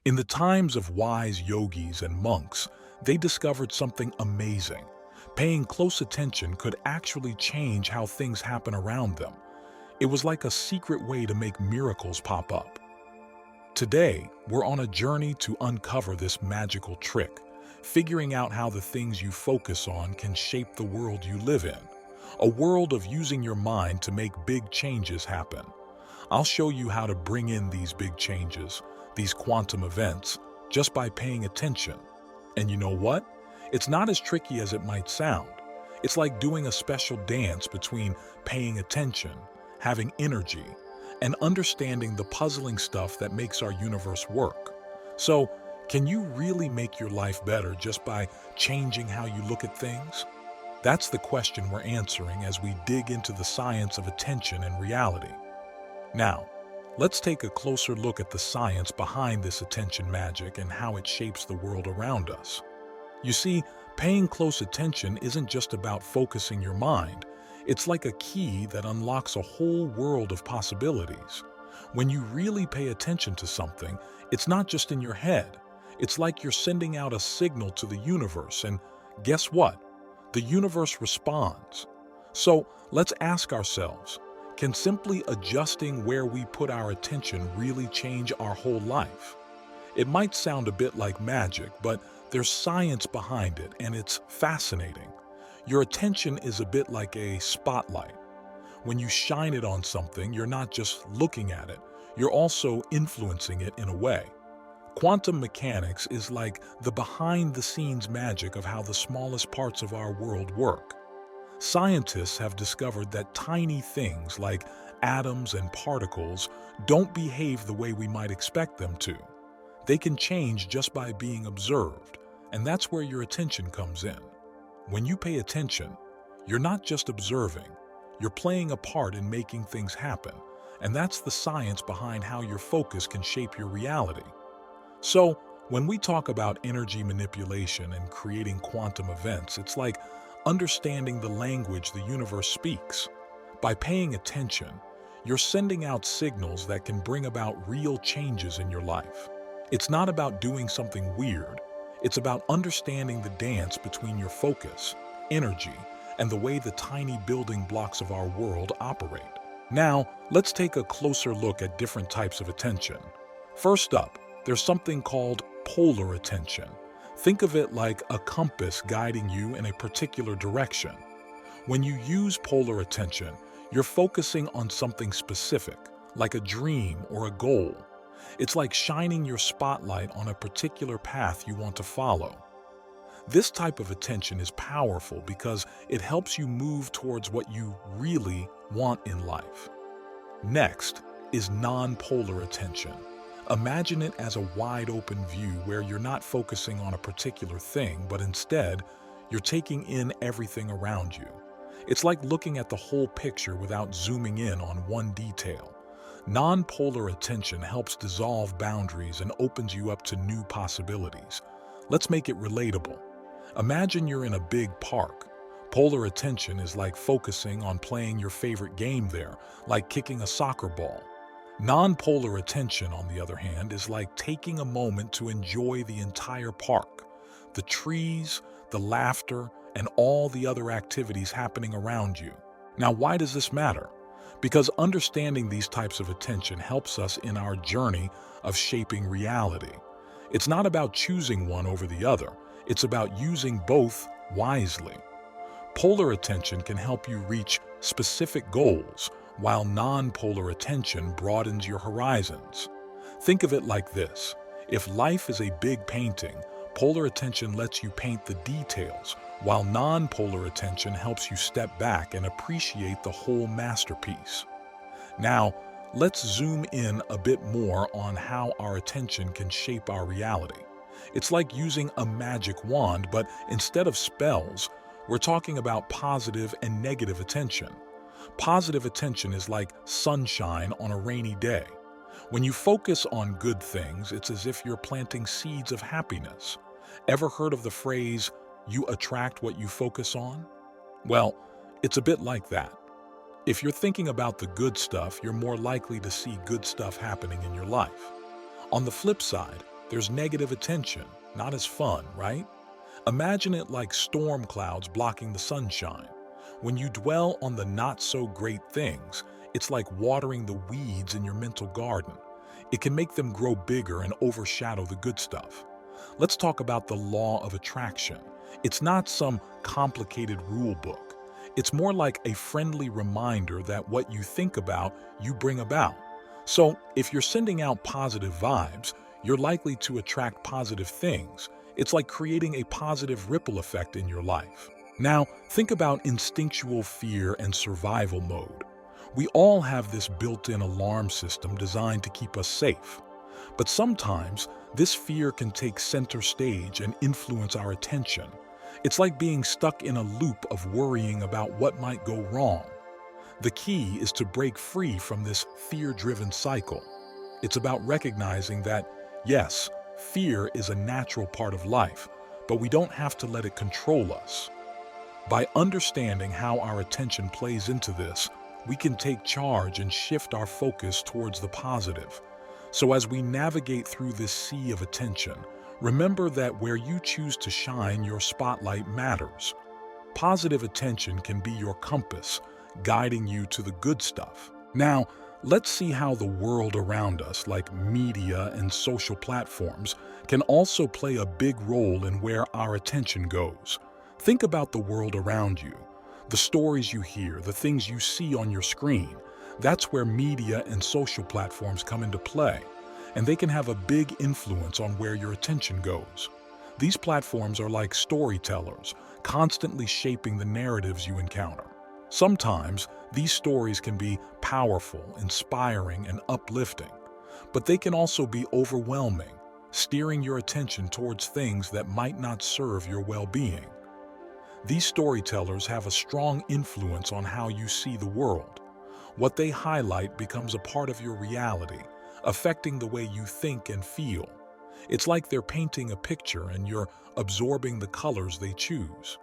In the times of wise yogis and monks, they discovered something amazing. Paying close attention could actually change how things happen around them. It was like a secret way to make miracles pop up. Today, we're on a journey to uncover this magical trick, figuring out how the things you focus on can shape the world you live in. A world of using your mind to make big changes happen. I'll show you how to bring in these big changes, these quantum events, just by paying attention. And you know what? It's not as tricky as it might sound. It's like doing a special dance between paying attention, having energy, and understanding the puzzling stuff that makes our universe work. So, can you really make your life better just by changing how you look at things? That's the question we're answering as we dig into the science of attention and reality. Now, let's take a closer look at the science behind this attention magic and how it shapes the world around us. You see, paying close attention isn't just about focusing your mind. It's like a key that unlocks a whole world of possibilities. When you really pay attention to something, it's not just in your head. It's like you're sending out a signal to the universe, and guess what? The universe responds. So let's ask ourselves, can simply adjusting where we put our attention really change our whole life? It might sound a bit like magic, but there's science behind it, and it's fascinating. Your attention is a bit like a spotlight. When you shine it on something, you're not just looking at it, you're also influencing it in a way. Quantum mechanics is like the behind-the-scenes magic of how the smallest parts of our world work. Scientists have discovered that tiny things like atoms and particles don't behave the way we might expect them to. They can change just by being observed, and that's where your attention comes in. When you pay attention, you're not just observing, you're playing a part in making things happen, and that's the science behind how your focus can shape your reality. So, when we talk about energy manipulation and creating quantum events, it's like understanding the language the universe speaks. By paying attention, you're sending out signals that can bring about real changes in your life. It's not about doing something weird. It's about understanding the dance between your focus, energy, and the way the tiny building blocks of our world operate. Now, let's take a closer look at different types of attention. First up, there's something called polar attention. Think of it like a compass guiding you in a particular direction. When you use polar attention, you're focusing on something specific, like a dream or a goal. It's like shining your spotlight on a particular path you want to follow. This type of attention is powerful because it helps you move towards what you really want in life. Next is non-polar attention. Imagine it as a wide-open view where you're not focusing on a particular thing, but instead, you're taking in everything around you. It's like looking at the whole picture without zooming in on one detail. Non-polar attention helps dissolve boundaries and opens you up to new possibilities. Let's make it relatable. Imagine you're in a big park. Polar attention is like focusing on playing your favorite game there, like kicking a soccer ball. Non-polar attention, on the other hand, is like taking a moment to enjoy the entire park. The trees, the laughter, and all the other activities happening around you. Now, why does this matter? Because understanding these types of attention helps us in our journey of shaping reality. It's not about choosing one over the other. It's about using both wisely. Polar attention can help you reach specific goals, while non-polar attention broadens your horizons. Think of it like this. If life is a big painting, polar attention lets you paint the details, while non-polar attention helps you step back and appreciate the whole masterpiece. Now, let's zoom in a bit more on how our attention can shape our reality. It's like using a magic wand, but instead of spells, we're talking about positive and negative attention. Positive attention is like sunshine on a rainy day. When you focus on good things, it's as if you're planting seeds of happiness. Ever heard of the phrase, "You attract what you focus on"? Well, it's a bit like that. If you're thinking about the good stuff, you're more likely to see good stuff happening in your life. On the flip side, There's negative attention, not as fun, right? Imagine it like storm clouds blocking the sunshine. When you dwell on the not-so-great things, it's like watering the weeds in your mental garden. It can make them grow bigger and overshadow the good stuff. Let's talk about the law of attraction. It's not some complicated rule book. It's more like a friendly reminder that what you think about, you bring about. So, if you're sending out positive vibes, you're likely to attract positive things. It's like creating a positive ripple effect in your life. Now, think about instinctual fear and survival mode. We all have this built-in alarm system designed to keep us safe. But sometimes, this fear can take center stage and influence our attention. It's like being stuck in a loop of worrying about what might go wrong. The key is to break free from this fear-driven cycle. It's about recognizing that, yes, fear is a natural part of life, but we don't have to let it control us. By understanding how our attention plays into this, we can take charge and shift our focus towards the positive. So as we navigate through this sea of attention, remember that where you choose to shine your spotlight matters. Positive attention can be your compass, guiding you to the good stuff. Now, let's see how the world around us, like media and social platforms, can also play a big role in where our attention goes. Think about the world around you. The stories you hear, the things you see on your screen. That's where media and social platforms come into play, and they can have a big influence on where your attention goes. These platforms are like storytellers, constantly shaping the narratives you encounter. Sometimes, these stories can be powerful, inspiring, and uplifting, but they can also be overwhelming, steering your attention towards things that might not serve your well-being. These storytellers have a strong influence on how you see the world. What they highlight becomes a part of your reality, affecting the way you think and feel. It's like they're painting a picture and you're absorbing the colors they choose.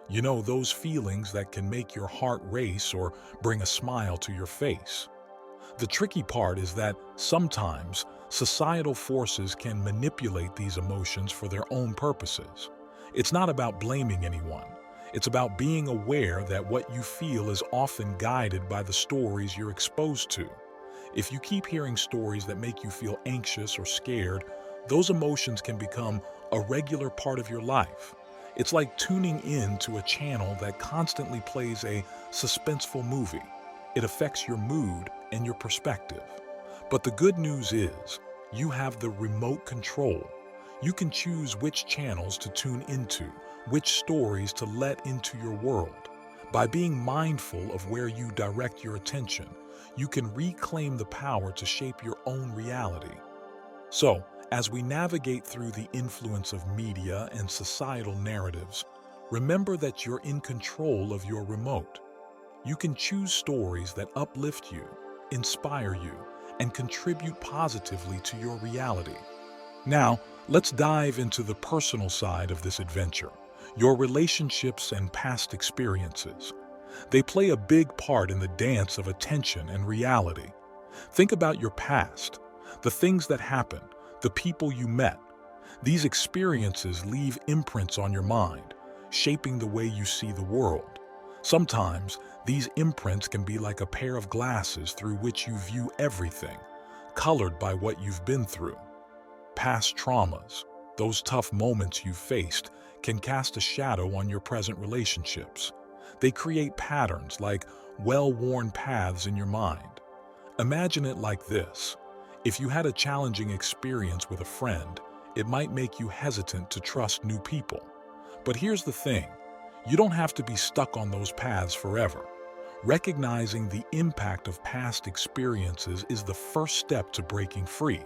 You know, those feelings that can make your heart race or bring a smile to your face. The tricky part is that sometimes societal forces can manipulate these emotions for their own purposes. It's not about blaming anyone. It's about being aware that what you feel is often guided by the stories you're exposed to. If you keep hearing stories that make you feel anxious or scared, those emotions can become a regular part of your life. It's like tuning in to a channel that constantly plays a suspenseful movie. It affects your mood and your perspective. But the good news is, you have the remote control. You can choose which channels to tune into, which stories to let into your world. By being mindful of where you direct your attention, you can reclaim the power to shape your own reality. So, as we navigate through the influence of media and societal narratives, remember that you're in control of your remote. You can choose stories that uplift you, inspire you, and contribute positively to your reality. Now, let's dive into the personal side of this adventure, your relationships and past experiences. They play a big part in the dance of attention and reality. Think about your past, the things that happened, the people you met. These experiences leave imprints on your mind, shaping the way you see the world. Sometimes, these imprints can be like a pair of glasses through which you view everything, colored by what you've been through. Past traumas, those tough moments you've faced, can cast a shadow on your present relationships. They create patterns like well-worn paths in your mind. Imagine it like this. If you had a challenging experience with a friend, it might make you hesitant to trust new people. But here's the thing. You don't have to be stuck on those paths forever. Recognizing the impact of past experiences is the first step to breaking free.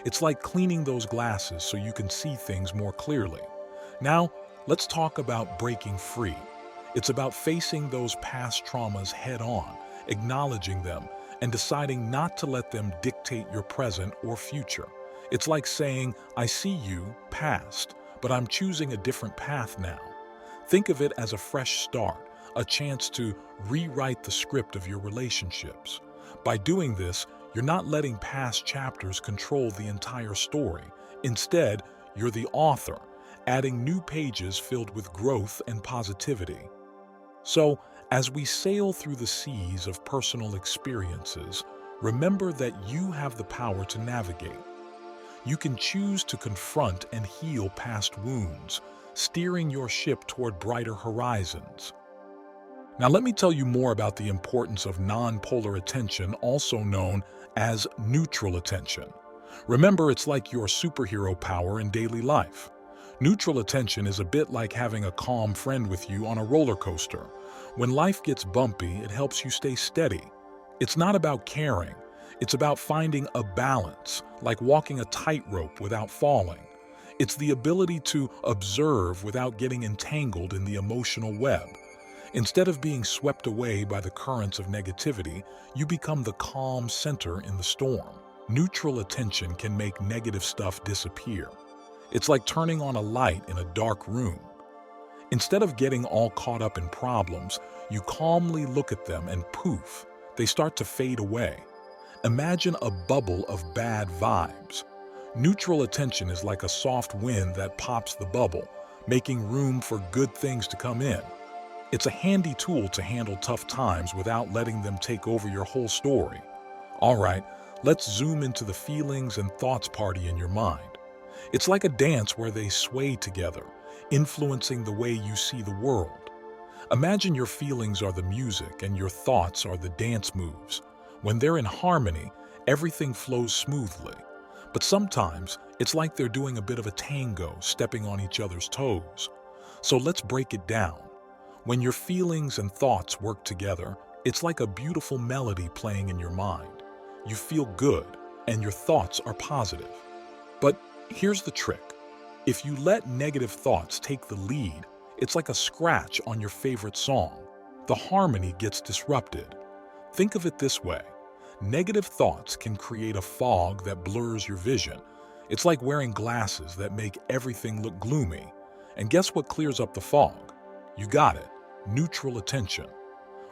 It's like cleaning those glasses so you can see things more clearly. Now, let's talk about breaking free. It's about facing those past traumas head-on, acknowledging them, and deciding not to let them dictate your present or future. It's like saying, I see you, past, but I'm choosing a different path now. Think of it as a fresh start, a chance to rewrite the script of your relationships. By doing this, you're not letting past chapters control the entire story. Instead, you're the author, adding new pages filled with growth and positivity. So, as we sail through the seas of personal experiences, remember that you have the power to navigate. You can choose to confront and heal past wounds, steering your ship toward brighter horizons. Now let me tell you more about the importance of non-polar attention, also known as neutral attention. Remember, it's like your superhero power in daily life. Neutral attention is a bit like having a calm friend with you on a roller coaster. When life gets bumpy, it helps you stay steady. It's not about caring. It's about finding a balance, like walking a tightrope without falling. It's the ability to observe without getting entangled in the emotional web. Instead of being swept away by the currents of negativity, you become the calm center in the storm. Neutral attention can make negative stuff disappear. It's like turning on a light in a dark room. Instead of getting all caught up in problems, you calmly look at them and poof, they start to fade away. Imagine a bubble of bad vibes. Neutral attention is like a soft wind that pops the bubble, making room for good things to come in. It's a handy tool to handle tough times without letting them take over your whole story. All right, let's zoom into the feelings and thoughts party in your mind. It's like a dance where they sway together, influencing the way you see the world. Imagine your feelings are the music and your thoughts are the dance moves. When they're in harmony, everything flows smoothly. But sometimes, it's like they're doing a bit of a tango, stepping on each other's toes. So let's break it down. When your feelings and thoughts work together, it's like a beautiful melody playing in your mind. You feel good, and your thoughts are positive. But here's the trick. If you let negative thoughts take the lead, it's like a scratch on your favorite song. The harmony gets disrupted. Think of it this way. Negative thoughts can create a fog that blurs your vision. It's like wearing glasses that make everything look gloomy. And guess what clears up the fog? You got it. Neutral attention.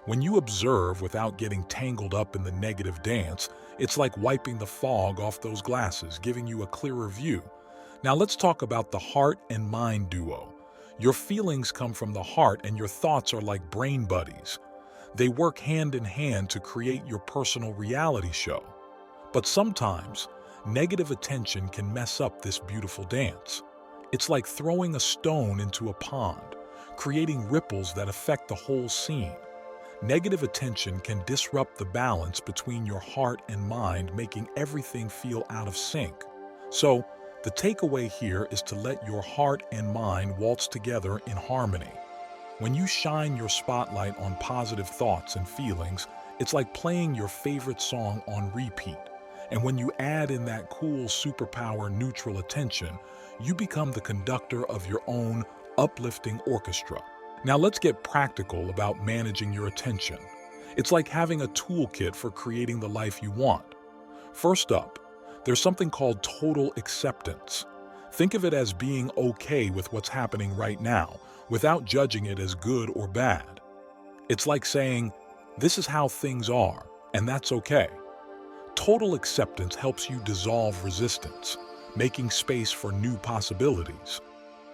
When you observe without getting tangled up in the negative dance, it's like wiping the fog off those glasses, giving you a clearer view. Now let's talk about the heart and mind duo. Your feelings come from the heart and your thoughts are like brain buddies. They work hand in hand to create your personal reality show. But sometimes, negative attention can mess up this beautiful dance. It's like throwing a stone into a pond, creating ripples that affect the whole scene. Negative attention can disrupt the balance between your heart and mind, making everything feel out of sync. So, the takeaway here is to let your heart and mind waltz together in harmony. When you shine your spotlight on positive thoughts and feelings, it's like playing your favorite song on repeat. And when you add in that cool superpower neutral attention, you become the conductor of your own uplifting orchestra. Now let's get practical about managing your attention. It's like having a toolkit for creating the life you want. First up, there's something called total acceptance. Think of it as being okay with what's happening right now, without judging it as good or bad. It's like saying, this is how things are, and that's okay. Total acceptance helps you dissolve resistance, making space for new possibilities.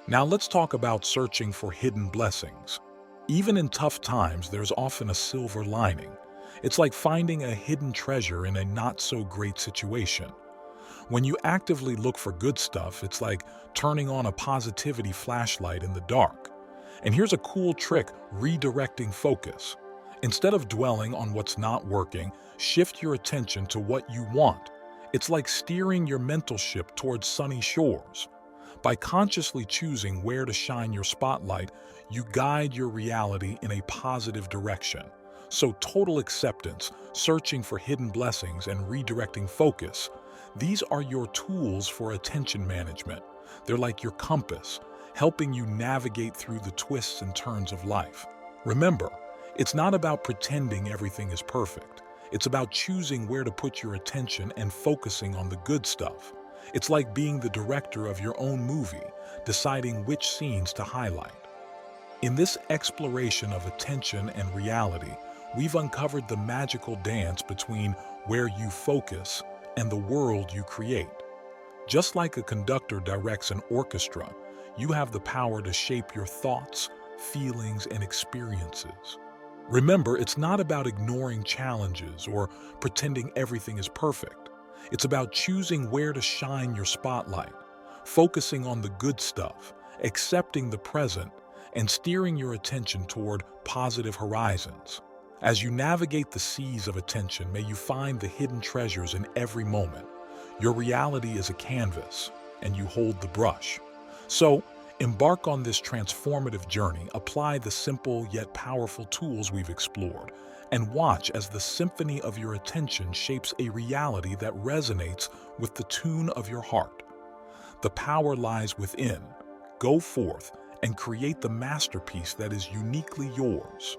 Now let's talk about searching for hidden blessings. Even in tough times, there's often a silver lining. It's like finding a hidden treasure in a not-so-great situation. When you actively look for good stuff, it's like turning on a positivity flashlight in the dark. And here's a cool trick: redirecting focus. Instead of dwelling on what's not working, shift your attention to what you want. It's like steering your mental ship towards sunny shores. By consciously choosing where to shine your spotlight, you guide your reality in a positive direction. So total acceptance, searching for hidden blessings, and redirecting focus, these are your tools for attention management. They're like your compass, helping you navigate through the twists and turns of life. Remember, it's not about pretending everything is perfect. It's about choosing where to put your attention and focusing on the good stuff. It's like being the director of your own movie, deciding which scenes to highlight. In this exploration of attention and reality, we've uncovered the magical dance between where you focus and the world you create. Just like a conductor directs an orchestra, you have the power to shape your thoughts, feelings, and experiences. Remember, it's not about ignoring challenges or pretending everything is perfect. It's about choosing where to shine your spotlight, focusing on the good stuff, accepting the present, and steering your attention toward positive horizons. As you navigate the seas of attention, may you find the hidden treasures in every moment. Your reality is a canvas, and you hold the brush. So, embark on this transformative journey, apply the simple yet powerful tools we've explored, and watch as the symphony of your attention shapes a reality that resonates with the tune of your heart. The power lies within. Go forth and create the masterpiece that is uniquely yours.